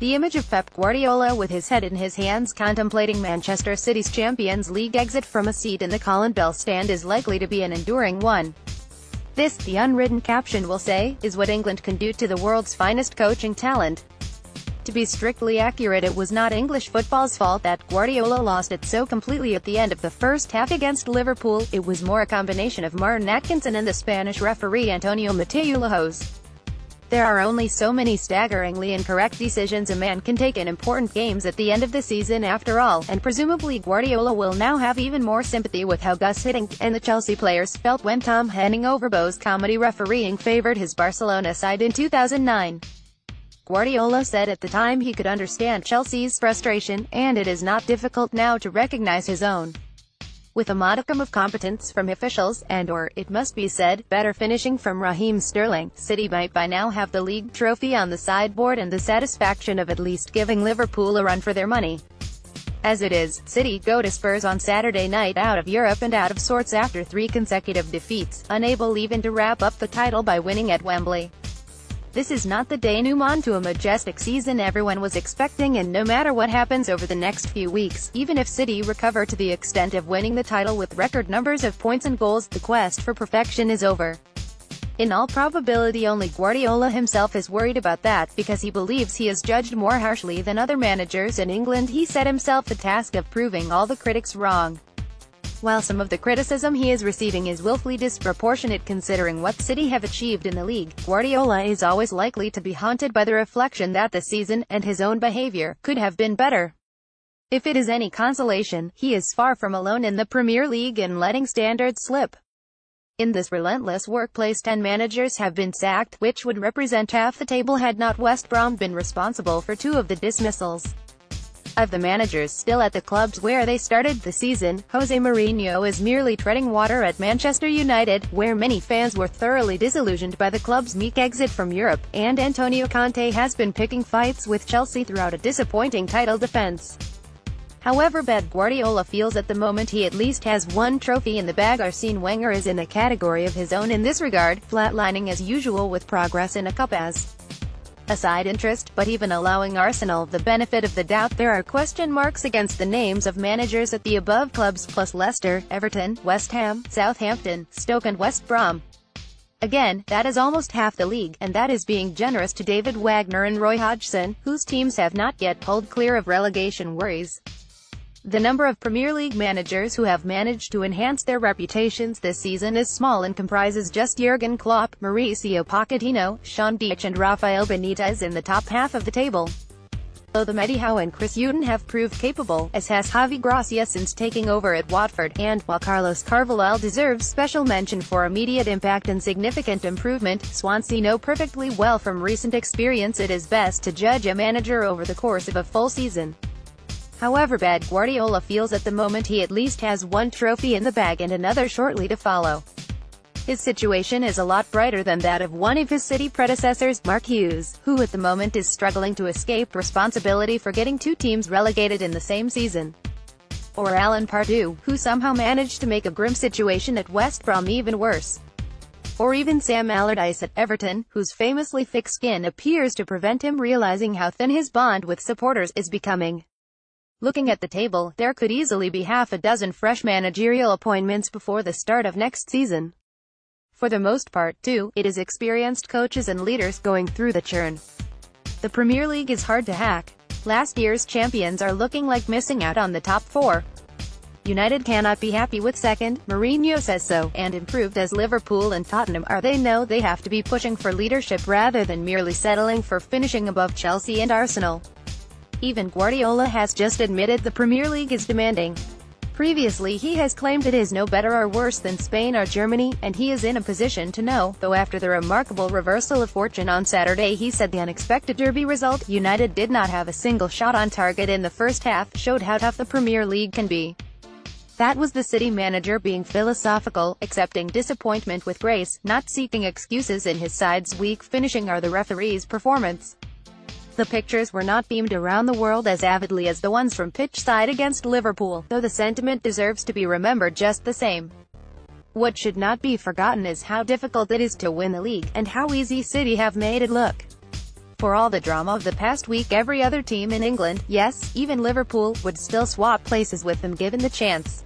The image of Pep Guardiola with his head in his hands contemplating Manchester City's Champions League exit from a seat in the Colin Bell stand is likely to be an enduring one. This, the unwritten caption will say, is what England can do to the world's finest coaching talent. To be strictly accurate, it was not English football's fault that Guardiola lost it so completely at the end of the first half against Liverpool. It was more a combination of Martin Atkinson and the Spanish referee Antonio Mateu Lahoz. There are only so many staggeringly incorrect decisions a man can take in important games at the end of the season after all, and presumably Guardiola will now have even more sympathy with how Gus Hiddink and the Chelsea players felt when Tom Henning-Overbo's comedy refereeing favoured his Barcelona side in 2009. Guardiola said at the time he could understand Chelsea's frustration, and it is not difficult now to recognise his own. With a modicum of competence from officials, and it must be said, better finishing from Raheem Sterling, City might by now have the league trophy on the sideboard and the satisfaction of at least giving Liverpool a run for their money. As it is, City go to Spurs on Saturday night out of Europe and out of sorts after 3 consecutive defeats, unable even to wrap up the title by winning at Wembley. This is not the denouement to a majestic season everyone was expecting, and no matter what happens over the next few weeks, even if City recover to the extent of winning the title with record numbers of points and goals, the quest for perfection is over. In all probability only Guardiola himself is worried about that, because he believes he is judged more harshly than other managers in England. He set himself the task of proving all the critics wrong. While some of the criticism he is receiving is willfully disproportionate considering what City have achieved in the league, Guardiola is always likely to be haunted by the reflection that the season, and his own behaviour, could have been better. If it is any consolation, he is far from alone in the Premier League in letting standards slip. In this relentless workplace 10 managers have been sacked, which would represent half the table had not West Brom been responsible for 2 of the dismissals. Of the managers still at the clubs where they started the season, Jose Mourinho is merely treading water at Manchester United, where many fans were thoroughly disillusioned by the club's meek exit from Europe, and Antonio Conte has been picking fights with Chelsea throughout a disappointing title defense. However bad Guardiola feels at the moment, he at least has one trophy in the bag. Arsene Wenger is in a category of his own in this regard, flatlining as usual with progress in a cup as a side interest, but even allowing Arsenal the benefit of the doubt, there are question marks against the names of managers at the above clubs plus Leicester, Everton, West Ham, Southampton, Stoke and West Brom. Again, that is almost half the league, and that is being generous to David Wagner and Roy Hodgson, whose teams have not yet pulled clear of relegation worries. The number of Premier League managers who have managed to enhance their reputations this season is small and comprises just Jurgen Klopp, Mauricio Pochettino, Sean Dyche and Rafael Benitez in the top half of the table. Though the Eddie Howe and Chris Hughton have proved capable, as has Javi Gracia since taking over at Watford, and, while Carlos Carvalhal deserves special mention for immediate impact and significant improvement, Swansea know perfectly well from recent experience it is best to judge a manager over the course of a full season. However bad Guardiola feels at the moment, he at least has one trophy in the bag and another shortly to follow. His situation is a lot brighter than that of one of his City predecessors, Mark Hughes, who at the moment is struggling to escape responsibility for getting 2 teams relegated in the same season. Or Alan Pardew, who somehow managed to make a grim situation at West Brom even worse. Or even Sam Allardyce at Everton, whose famously thick skin appears to prevent him realising how thin his bond with supporters is becoming. Looking at the table, there could easily be half a dozen fresh managerial appointments before the start of next season. For the most part, too, it is experienced coaches and leaders going through the churn. The Premier League is hard to hack. Last year's champions are looking like missing out on the top 4. United cannot be happy with second, Mourinho says so, and improved as Liverpool and Tottenham are, they know they have to be pushing for leadership rather than merely settling for finishing above Chelsea and Arsenal. Even Guardiola has just admitted the Premier League is demanding. Previously he has claimed it is no better or worse than Spain or Germany, and he is in a position to know, though after the remarkable reversal of fortune on Saturday he said the unexpected derby result, United did not have a single shot on target in the first half, showed how tough the Premier League can be. That was the City manager being philosophical, accepting disappointment with grace, not seeking excuses in his side's weak finishing or the referee's performance. The pictures were not beamed around the world as avidly as the ones from pitch side against Liverpool, though the sentiment deserves to be remembered just the same. What should not be forgotten is how difficult it is to win the league, and how easy City have made it look. For all the drama of the past week, every other team in England, yes, even Liverpool, would still swap places with them given the chance.